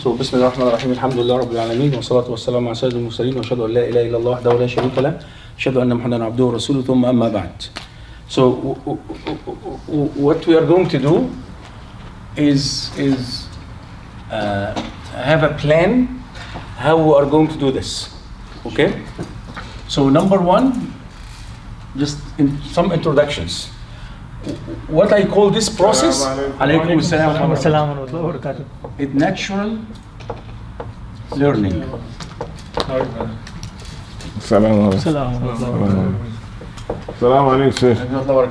بسم الله الرحمن الرحيم الحمد لله رب العالمين والصلاة والسلام على سيد المرسلين وأشهد أن لا إله إلا الله وحده لا شريك له أشهد أن محمدا عبده ورسوله ثم أما بعد. So what we are going to do is have a plan how we are going to do this. Okay? So number one, just in some introductions. What I call this process, alaykum assalam wa rahmatullahi, it's natural learning. السلام عليكم. السلام عليكم شيخ.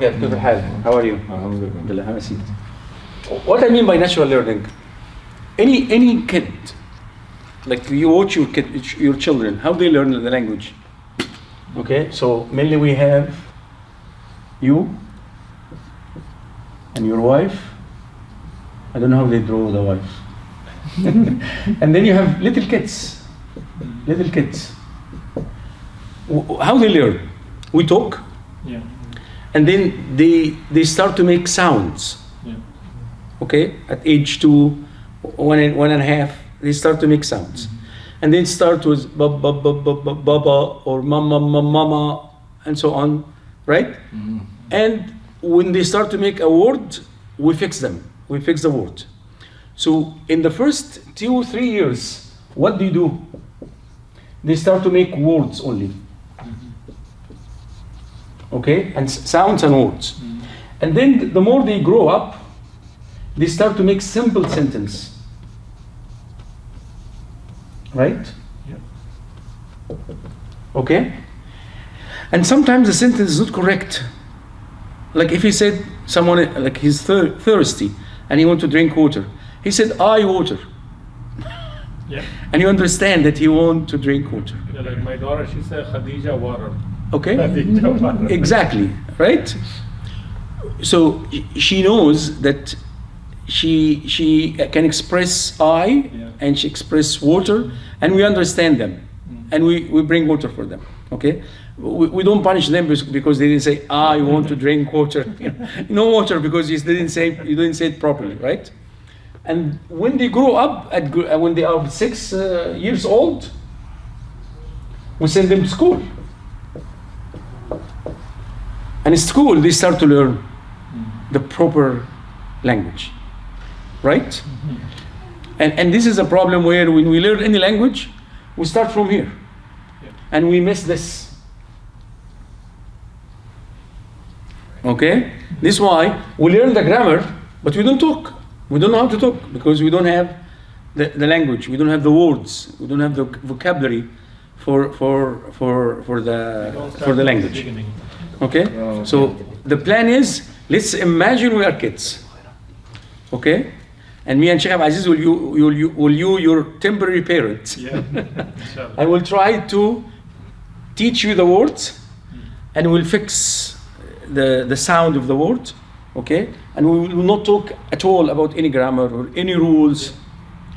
كيف الحال? How are you? الحمد لله. Have a seat. What I mean by natural learning, any kid, like you watch your children, how they learn the language. Okay, so mainly we have you and your wife. I don't know how they draw the wife. And then you have little kids. How they learn? We talk, yeah, and then they start to make sounds. yeah. Okay, at age 2, 1.5, they start to make sounds, and then start with baba or mama, and so on, right? And when they start to make a word, we fix them. We fix the word. So in the first 2 or 3 years, what do? They start to make words only. Okay, and sounds and words. And then the more they grow up, they start to make simple sentence. Right? Yeah. Okay? And sometimes the sentence is not correct. Like if he said someone, like he's thirsty and he wants to drink water. He said, I water. Yeah. And you understand that he wants to drink water. Yeah, like my daughter, she said Khadija water. Okay? Khadija water. Exactly, right? So she knows that she can express I, Yeah. and she express water, and we understand them, and we bring water for them. Okay, we don't punish them because they didn't say I want to drink water. No water because you didn't say it properly, right? And when they grow up, when they are 6 years old, we send them to school. And in school, they start to learn the proper language, right? And this is a problem where when we learn any language, we start from here, and we miss this. Okay? This is why we learn the grammar, but we don't talk. We don't know how to talk because we don't have the language. We don't have the words. We don't have the vocabulary for the language. Okay? So the plan is, let's imagine we are kids. Okay? And me and Sheikh Aziz will you your temporary parent. Yeah. I will try to teach you the words, and we'll fix the sound of the word. Okay? And we will not talk at all about any grammar or any rules.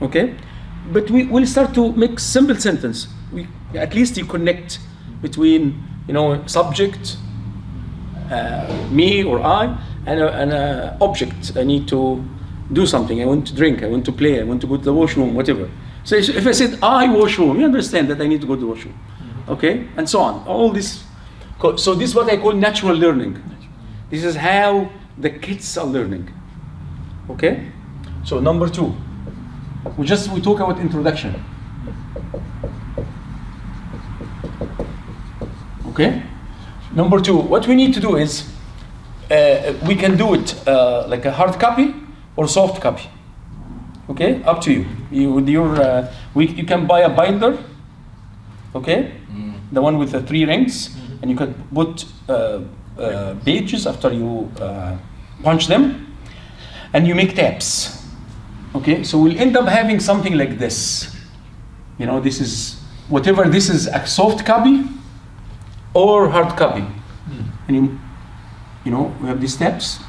Okay? But we will start to make simple sentence. At least you connect between, subject, me or I, and an object. I need to do something. I want to drink. I want to play. I want to go to the washroom, whatever. So if I said I washroom, you understand that I need to go to the washroom. Okay? And so on. All this. So this is what I call natural learning. This is how the kids are learning. Okay? So number 2. We talk about introduction. Okay? Number 2, what we need to do is, we can do it like a hard copy or soft copy. Okay? Up to you. You can buy a binder. Okay? The one with the 3 rings, and you can put pages after you punch them, and you make tabs. Okay, so we'll end up having something like this. This is whatever. This is a soft copy or hard copy, and we have these tabs.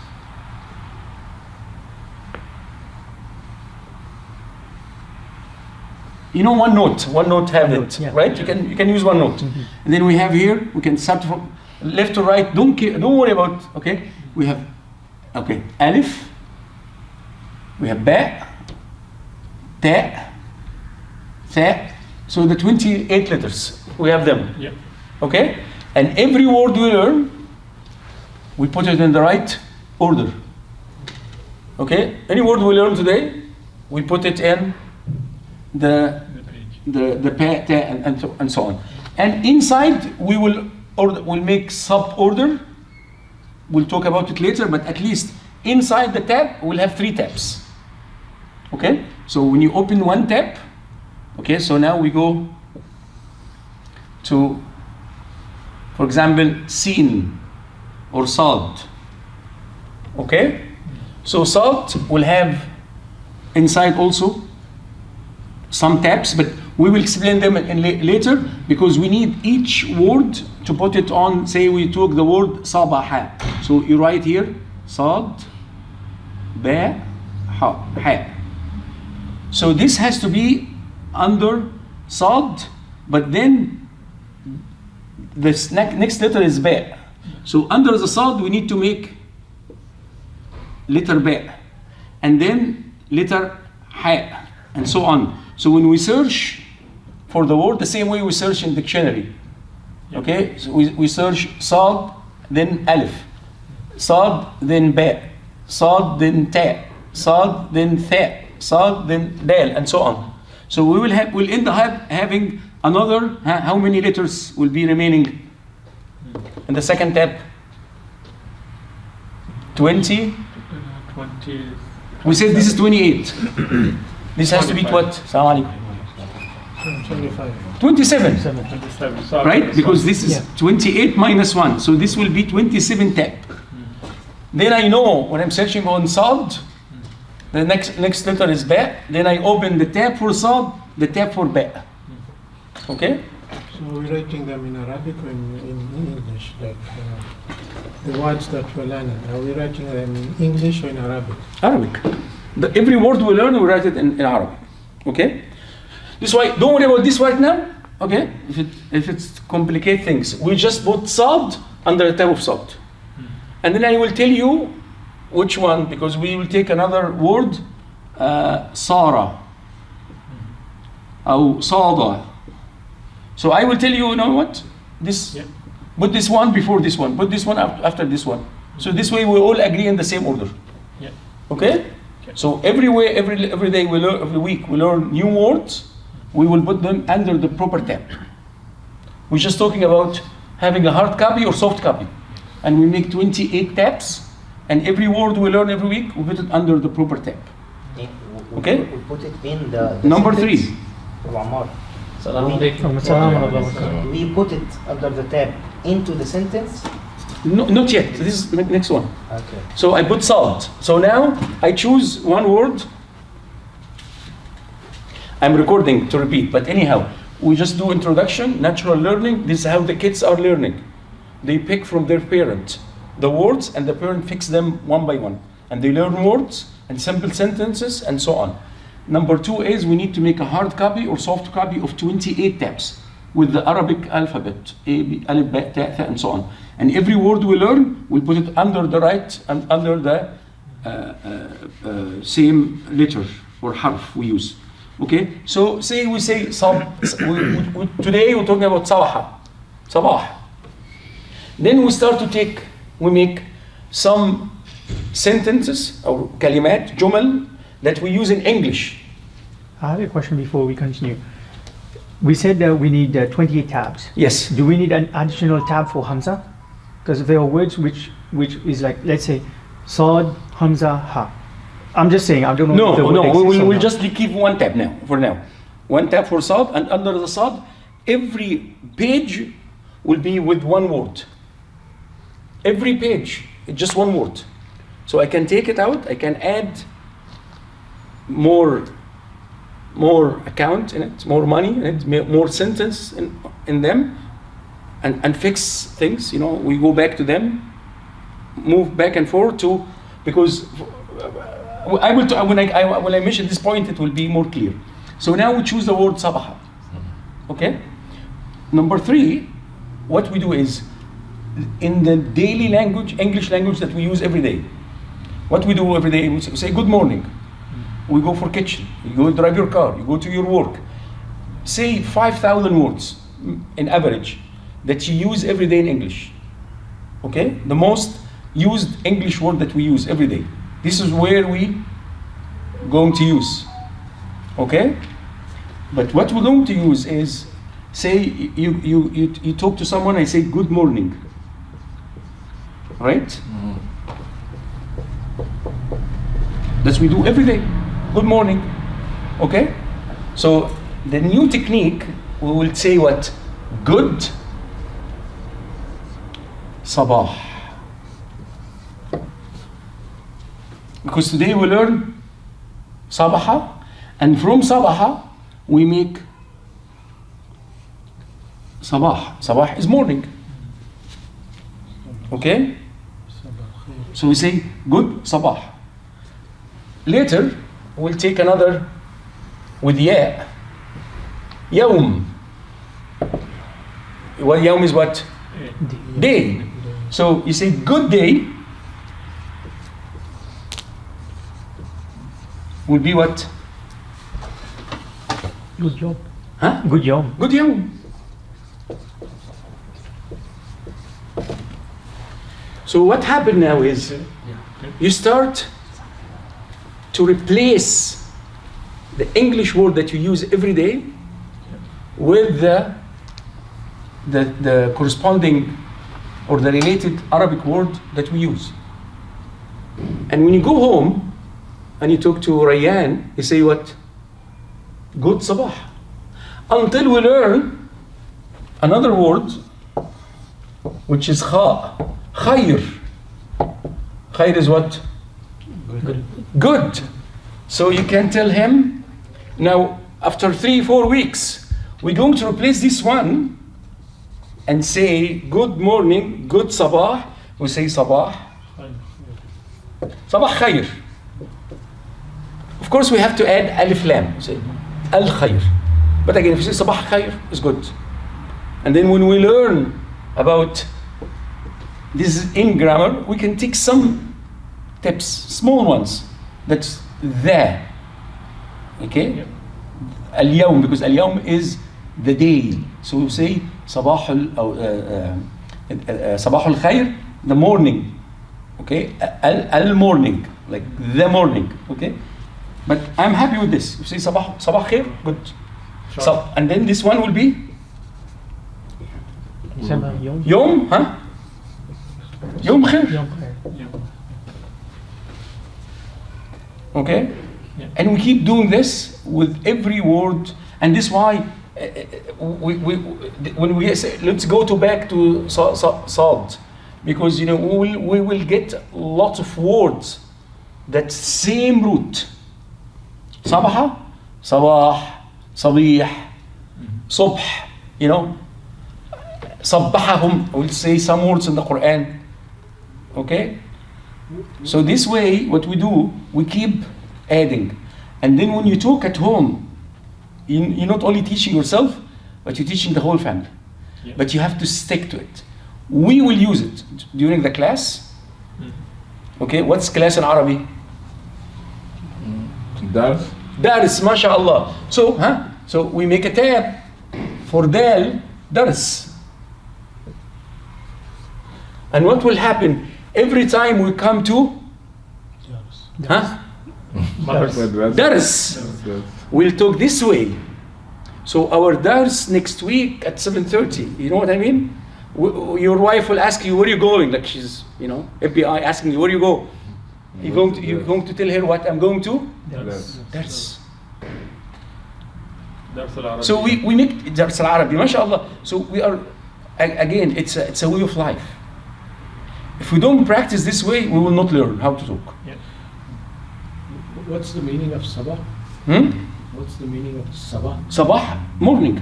OneNote have it, yeah. right? You can use OneNote, and then we have here. We can start from left to right. Don't worry about. Okay, we have alif. We have ba, ta, tha. So the 28 letters, we have them. Yeah. Okay? And every word we learn, we put it in the right order. Okay? Any word we learn today, we put it in the The page. and so on. And inside we will we'll make sub order. We'll talk about it later, but at least inside the tab we'll have 3 tabs. Okay? So when you open one tab, okay, so now we go to, for example, sin or salt. Okay? So salt will have inside also some tabs, but we will explain them later because we need each word to put it on. Say we took the word sabaha. So you write here sad, ba, ha. So this has to be under sad, but then this next letter is ba. So under the sad we need to make letter ba, and then letter ha, and so on. So when we search for the word, the same way we search in dictionary. Okay, so we search sad, then alif, sad, then ba, sad, then ta, sad, then tha, sad, then dal, and so on. So we'll end up having another, how many letters will be remaining in the second tab? 20. 20. We said this is 28. This has to be what? Assalamu alaikum. 27. 27. So Right? Because this is 28 minus 1. So this will be 27 tab. Then I know when I'm searching on Sad, the next letter is Ba. Then I open the tab for Sad, the tab for Ba. Okay? So we're writing them in Arabic or in English, like the words that we're learning. Are we writing them in English or in Arabic? Arabic. Every word we learn, we write it in Arabic. Okay? This why, don't worry about this right now. Okay? If it's complicate things, we just put Sad under the tab of Sad. And then I will tell you which one, because we will take another word, Sara, or Sada. So I will tell you, you know what? This, put this one before this one, put this one after this one. So this way we all agree in the same order. Yeah. Okay? So every day we learn, every week we learn new words. We will put them under the proper tab. We're just talking about having a hard copy or soft copy, and we make 28 tabs. And every word we learn every week, we put it under the proper tab. Okay? We put it in the Number sentence. 3. Ammar. Salam alaikum. We put it under the tab into the sentence. No, not yet. This is the next one. Okay. So I put salt. So now I choose one word. I'm recording to repeat, but anyhow, we just do introduction, natural learning. This is how the kids are learning. They pick from their parent the words, and the parent fix them one by one. And they learn words and simple sentences and so on. Number 2 is we need to make a hard copy or soft copy of 28 tabs with the Arabic alphabet, A, B, Alif, Ba, Ta, Tha, and so on. And every word we learn, we put it under the right and under the same letter or harf we use. Okay, so say we say today we're talking about sabah. Then we make some sentences or kalimat, jumal, that we use in English. I have a question before we continue. We said that we need 28 tabs. Yes. Do we need an additional tab for Hamza? Because there are words which is like, let's say, Sad, Hamza, Ha. I'm just saying, I don't know if the word No, exists or we'll not. just keep one tab now, for now. One tab for Sad, and under the Sad, every page will be with one word. Every page, just one word. So I can take it out, I can add more account in it, more money in it, more sentence in them, and fix things. You know, we go back to them, move back and forth to, because I will when I mention this point, it will be more clear. So now we choose the word sabaha. Okay. Number 3, what we do is in the daily language, English language that we use every day. What we do every day, we say good morning. We go for kitchen, you go drive your car, you go to your work. say 5,000 words in average that you use every day in English. Okay? The most used English word that we use every day. This is where we going to use. Okay? But what we're going to use is, say you talk to someone and say good morning. Right? That's we do every day. Good morning. Okay? So the new technique, we will say what? Good sabah. Because today we learn sabaha, and from sabaha we make sabah. Sabah is morning. Okay? So we say good sabah. Later we'll take another with ya. Yawm. Well, yawm is what? Day. So you say good day will be what? Good job. Huh? Good job. Good yawm. So what happened now is you start to replace the English word that you use every day with the corresponding or the related Arabic word that we use. And when you go home and you talk to Rayyan, you say what? Good sabah. Until we learn another word which is kha. Khair. Khair is what? Good. So you can tell him, now after 3-4 weeks, we're going to replace this one and say good morning, good sabah. We say sabah. Sabah khair. Of course we have to add alif lam. We say al khair. But again, if you say sabah khair, it's good. And then when we learn about this in grammar, we can take some tips, small ones. That's there. Okay? Al-yawm, because al-yawm is the day. So we say sabahul khair, the morning. Okay? Al-morning, like the morning. Okay? But I'm happy with this. You say sabah khair, good. And then this one will be yawm, huh? Yawm khair. Okay? Yeah. And we keep doing this with every word, and this is why when we say let's go back to Sad, because you know we will get lots of words that same root. Sabaha, sabah, sabih, subh, you know. Sabbahahum, we'll say some words in the Quran. Okay? So this way, what we do, we keep adding. And then when you talk at home, you're not only teaching yourself, but you're teaching the whole family. Yeah. But you have to stick to it. We will use it during the class. Okay, what's class in Arabic? Dars. Dars, mashallah. So we make a tab for dal, dars. And what will happen every time we come to dars, we'll talk this way. So our dars next week at 7:30. You know what I mean? Your wife will ask you, where are you going? Like she's, you know, FBI asking you, where you go? You're going to tell her what I'm going to? Dars. So we make Dars al-Arabi, mashallah. So we are, again, it's a way of life. If we don't practice this way, we will not learn how to talk. Yeah. What's the meaning of sabah? What's the meaning of sabah? Sabah, morning.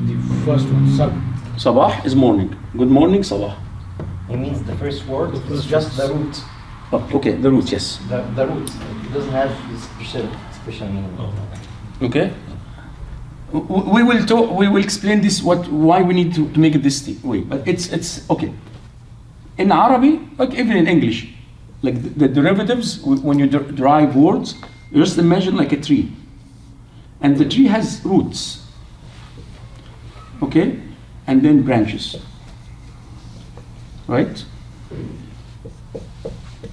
The first one, sabah. Sabah is morning. Good morning, sabah. It means the first word The is first just word. the root. Oh, okay, the root, yes. The root. It doesn't have the special meaning. Okay. We will talk. We will explain this. Why we need to make it this way. But it's okay. In Arabic, like even in English, like the derivatives, when you derive words, you just imagine like a tree. and the tree has roots. Okay, and then branches. Right?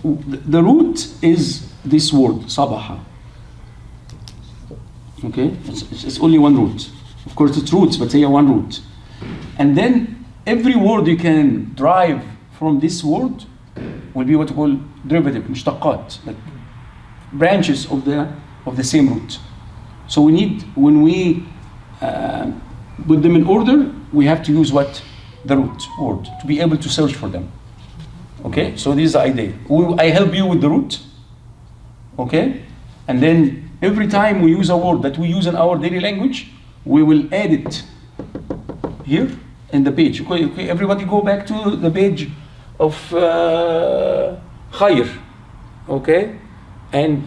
The root is this word, sabaha. Okay, it's only one root. Of course, it's roots, but say one root. And then every word you can derive from this word will be what we call derivative, mushtaqat, like branches of the same root. So we need, when we put them in order, we have to use what? The root word to be able to search for them. Okay, so this is the idea. I help you with the root. Okay, and then every time we use a word that we use in our daily language, we will add it here in the page. Okay, everybody go back to the page of khayr. Okay, and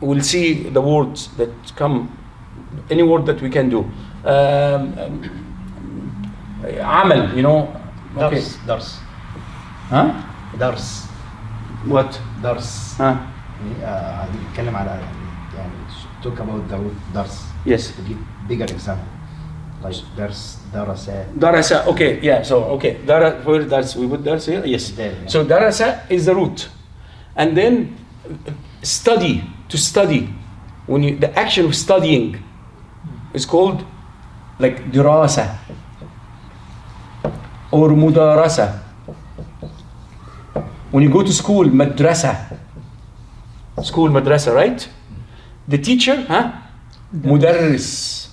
we'll see the words that come, any word that we can do. Amal, you know. Okay. Dars. Huh? Dars. What? Dars. Huh? نتكلم على يعني talk about the word dars. Yes. To give bigger example. Like dars, darasa. Darasa, okay, yeah, so, okay. Where dars, we put dars here? Yes. There, yeah. So darasa is the root. And then study, to study. The action of studying is called like dirasa or mudarasa. When you go to school, madrasa. School, madrasa, right? The teacher, huh? Mudarris.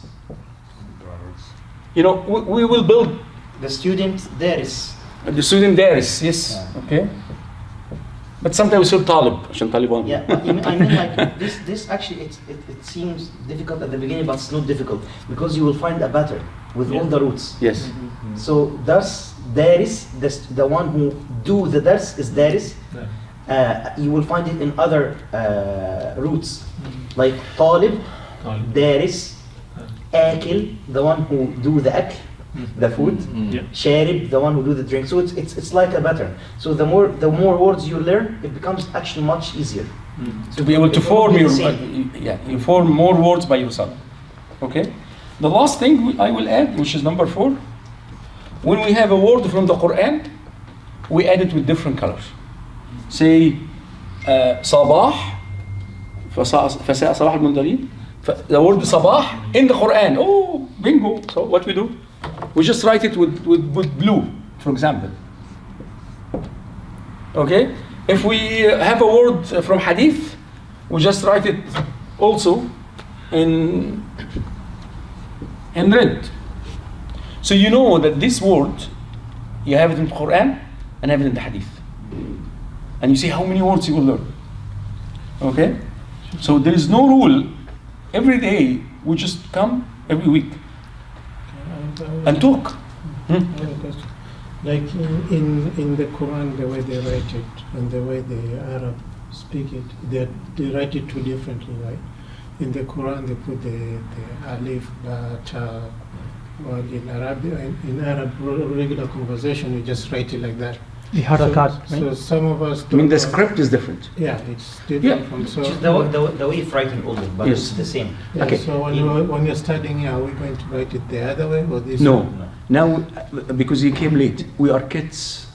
You know, we will build. The student there is. The student there is, yes. Yeah. Okay. But sometimes we say talib, عشان طالبان. Yeah, but I mean like this actually it seems difficult at the beginning, but it's not difficult because you will find a pattern with all the roots. Yes. So dars, daris, the one who do the dars is daris. You will find it in other roots, like talib, daris, akil, the one who do the akl, the food, sharib, the one who do the drink. So it's like a pattern. So the more words you learn, it becomes actually much easier. To be able to form your, you form more words by yourself. Okay. The last thing I will add, which is number 4, when we have a word from the Quran, we add it with different colors. Say صباح فساء صباح المنذرين. The word صباح in the Quran. Oh, bingo. So what we do? We just write it with blue, for example. Okay? If we have a word from hadith, we just write it also in red. So you know that this word, you have it in the Quran and have it in the hadith. And you see how many words you will learn. Okay? So there is no rule. Every day, we just come every week and talk. Like in the Quran, the way they write it and the way the Arab speak it, they write it too differently, right? In the Quran, they put the alif, ba, ta, or in Arab regular conversation, we just write it like that. The harakat, right? So some of us. I mean, the script is different. Yeah, it's different from so. Which is the way of writing all but Yes. it's the same. Yeah, Okay. So when you're studying, are we going to write it the other way or this No. way? Now, because you came late, we are kids.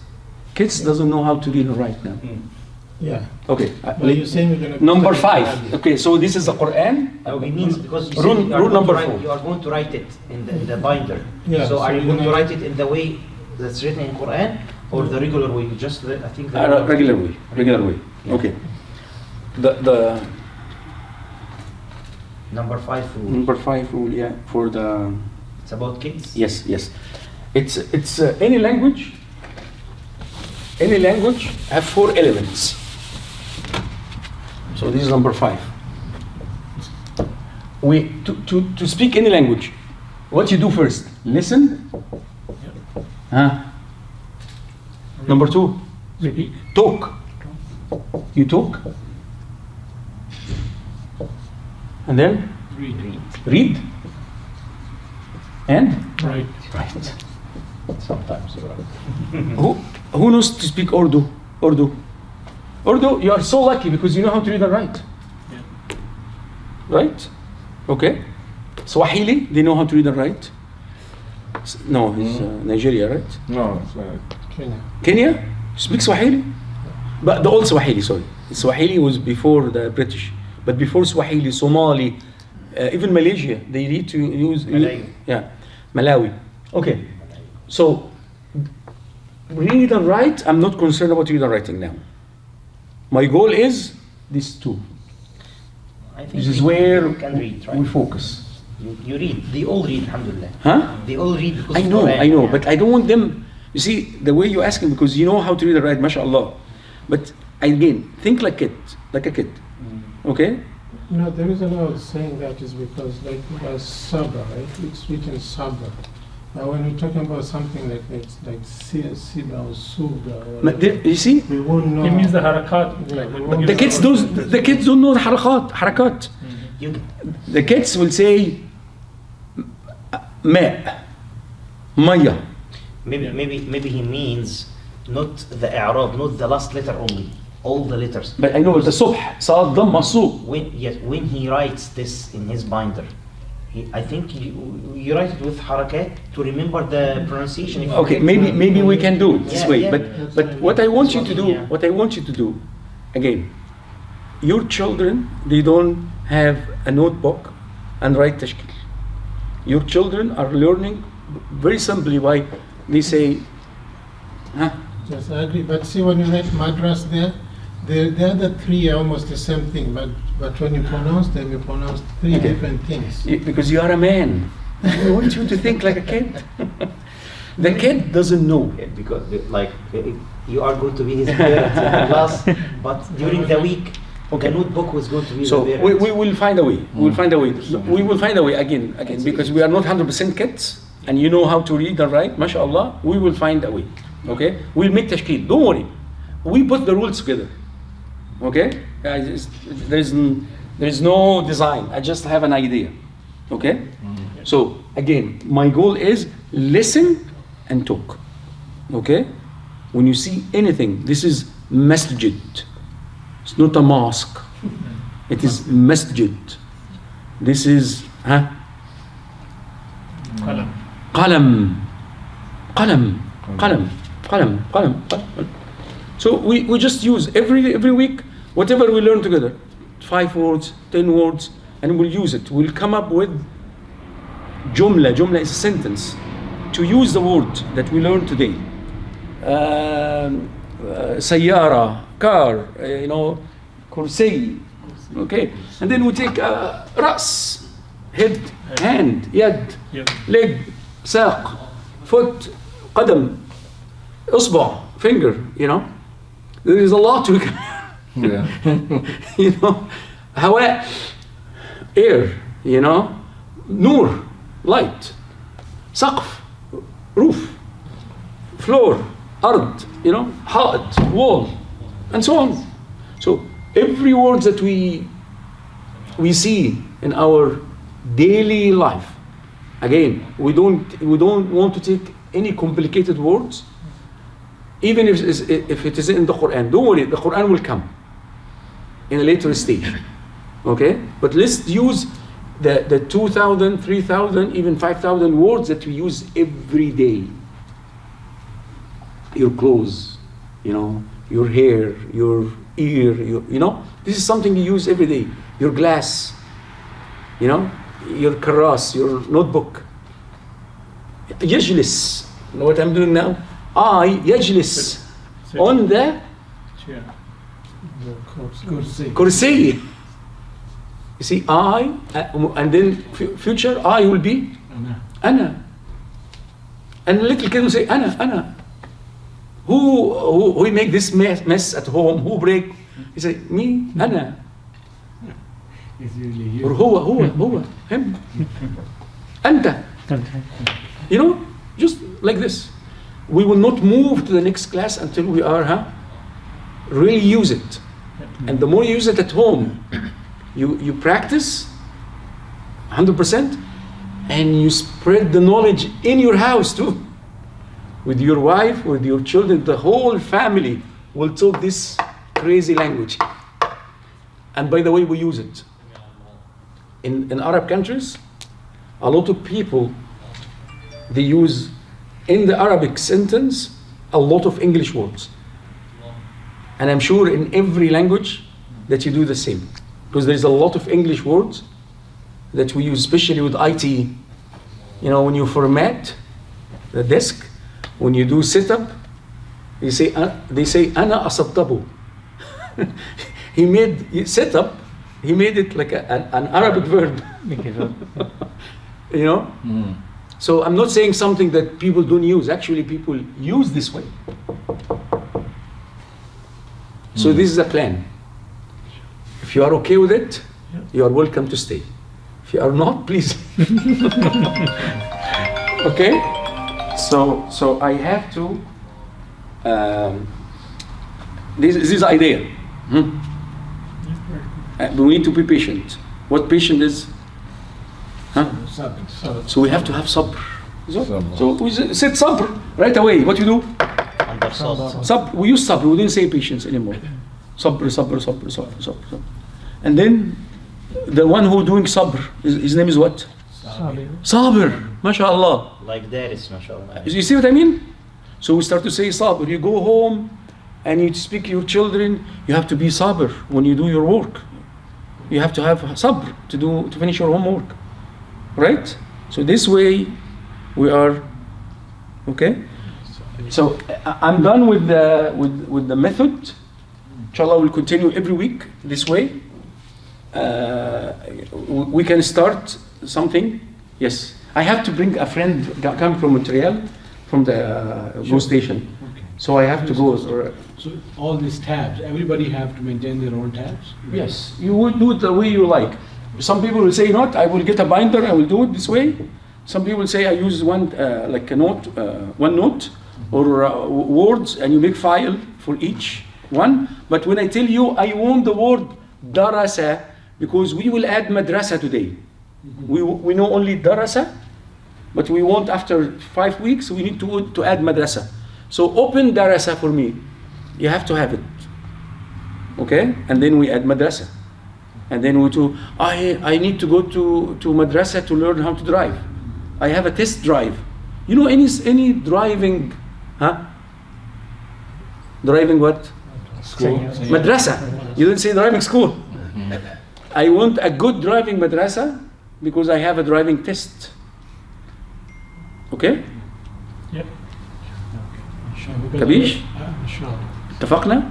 Kids doesn't know how to read and write now. Yeah. Okay. But you're saying we're going to. Number 5. Okay, so this is the Quran. It means because you, Rule- said you are rule going number to write, 4. you are going to write it in the binder. Yeah, So are so you you're going to gonna- write it in the way that's written in Quran or the regular way? Just I think the Regular way. Regular way. Yeah. Okay. The number 5 rule. number 5 rule, yeah, for the. It's about kids. Yes, yes. It's any language. Any language have 4 elements. So this is number 5. We to speak any language, what you do first? Listen. Huh? Number 2, Repeat. talk. You talk. And then read. And Right. write. Sometimes you're right. Who knows to speak Urdu? Urdu, you are so lucky because you know how to read and write. Yeah. Right? Okay. Swahili, they know how to read and write? No, he's Nigeria, right? No, it's Kenya. Kenya? Speak Swahili? But the old Swahili, sorry. Swahili was before the British. But before Swahili, Somali, even Malaysia, they need to use... Malawi. Yeah, Malawi. Okay, so read and write, I'm not concerned about read and writing now. My goal is these two. I think This is we where can read, right? we focus. You read. They all read, alhamdulillah. Huh? They all read because I know, Quran, I know, yeah. but I don't want them. You see, the way you're asking, because you know how to read and write, mashallah. But again, think like a kid. Okay? No, the reason I was saying that is because like Sabah, right? It's written Sabah. Now when we're talking about something like it's like Siba or Suga, But you see, we won't know. It means the harakat. Yeah, like we what won't you the kids said. don't know the harakat. You, The kids will say ماء مية. maybe he means not the i'rab, not the last letter only, all the letters. But I know the صبح صاد ضم مصوب. When he writes this in his binder, I think you write it with harakat to remember the pronunciation. If you Okay, get- maybe we can do it this Yeah, way. yeah. But what I want you to do, Yeah. Again, your children, they don't have a notebook and write tashkil. Your children are learning very simply by they say, huh? Yes, I agree. But see, when you write madras there, the other three are almost the same thing. But when you pronounce them, you pronounce three Okay. different things. Because you are a man. I want you to think like a kid. The kid doesn't know. Yeah, because like you are going to be his parent in the class, but during the week, Okay. the notebook was going to be So the we parent. will find a way. We will find a way. We will find a way again, because we are not 100% kids, and you know how to read and write, mashallah. We will find a way. Okay? We'll make tashkil. Don't worry. We put the rules together. Okay? There is no design. I just have an idea. Okay? So again, my goal is listen and talk. Okay? When you see anything, this is masjid. It's not a mosque. It is masjid. This is Qalam. qalam. Qalam. Qalam. Qalam. Qalam. So we just use every week whatever we learn together, 5 words, 10 words, and we'll use it. We'll come up with jumla. Jumla is a sentence. To use the word that we learned today. Sayyara, car, kursi. Okay, and then we take ras, head, hand, yad, Yep. leg, saq, foot, qadam, usba, finger. There is a lot we can. Yeah. Hawa, air, nur, light, saqf, roof, floor, ard, ha'at, wall, and so on. So every word that we see in our daily life, again, we don't want to take any complicated words, even if it is in the Quran. Don't worry, the Quran will come in a later stage. Okay? But let's use the 2,000, 3,000, even 5,000 words that we use every day. Your clothes, your hair, your ear, this is something you use every day. Your glass, your karas, your notebook. Yajlis. You know what I'm doing now? I yajlis Sit. on the Chair. Kursi. kursi. You see, I, and then future, I will be ana. And little kid will say, ana. Who make this mess at home? Who break? He say, me, ana. Or huwa, him. Anta. Just like this. We will not move to the next class until we are, really use it. And the more you use it at home, you practice 100%, and you spread the knowledge in your house too. With your wife, with your children, the whole family will talk this crazy language. And by the way, we use it. In Arab countries, a lot of people, they use in the Arabic sentence a lot of English words. And I'm sure in every language that you do the same. Because there's a lot of English words that we use, especially with IT. You know, when you format the desk, when you do setup, they say "ana asabtabu." He made setup. He made it like an Arabic verb. You know. So I'm not saying something that people don't use. Actually, people use this way. So this is a plan. If you are okay with it, you are welcome to stay. If you are not, please. Okay? So I have to. This idea. We need to be patient. What patient is? Huh? So we have to have sabr. So we said sabr right away. What you do? Under salt. Sabr. We use sabr. We didn't say patience anymore. Sabr, sabr, sabr, sabr, sabr, sabr. And then the one who doing sabr, his name is what? Sabr. MashaAllah. Like that is mashallah. You see what I mean? So we start to say sabr. You go home and you speak to your children. You have to be sabr when you do your work. You have to have sabr to finish your homework. Right? So this way we are okay. So I'm done with the method. Inshallah, we'll continue every week this way. We can start something. Yes, I have to bring a friend coming from Montreal, from the GO station. Okay. So I have to go. So all these tabs, everybody have to maintain their own tabs? Yes, you would do it the way you like. Some people will say, not, I will get a binder, I will do it this way. Some people will say, I use one, like a note, one note, or words, and you make file for each one. But when I tell you, I want the word darasa, because we will add madrasa today. We know only darasa, but we want after 5 weeks, we need to add madrasa. So open darasa for me. You have to have it. Okay? And then we add madrasa. And then I need to go to madrasa to learn how to drive. I have a test drive. You know any driving, huh? Driving what? School. Madrasa. You didn't say driving school. I want a good driving madrasa because I have a driving test. Okay? Yep. كبيش؟ اتفقنا؟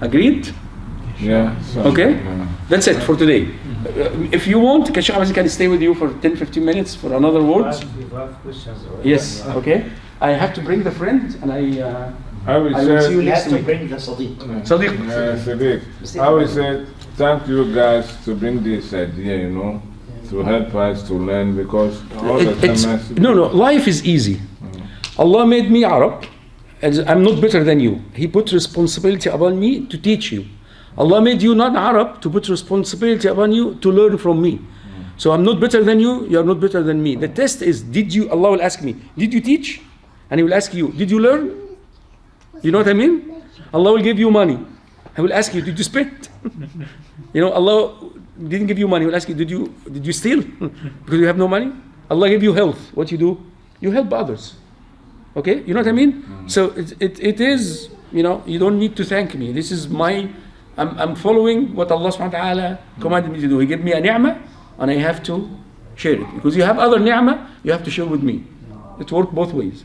Agreed? Yeah. Okay? That's it for today. If you want, Sheikh Albaz can stay with you for 10-15 minutes for another words. Yes, okay. I have to bring the friend and I will I will see you You have next to week. bring the sadiq. Sadiq. Sadiq. I will say thank you guys to bring this idea, you know, to help us to learn because all the time. No, life is easy. Allah made me Arab. I'm not better than you. He put responsibility upon me to teach you. Allah made you not Arab to put responsibility upon you to learn from me. So I'm not better than you, you are not better than me. The test is, Allah will ask me, did you teach? And He will ask you, did you learn? You know what I mean? Allah will give you money. He will ask you, did you spend? You know, Allah didn't give you money. He will ask you, did you steal? Because you have no money. Allah gave you health. What you do? You help others. Okay, you know what I mean? So it is, you know, you don't need to thank me. This is I'm following what Allah subhanahu wa ta'ala commanded me to do. He gave me a ni'mah and I have to share it. Because you have other ni'mah, you have to share with me. It works both ways.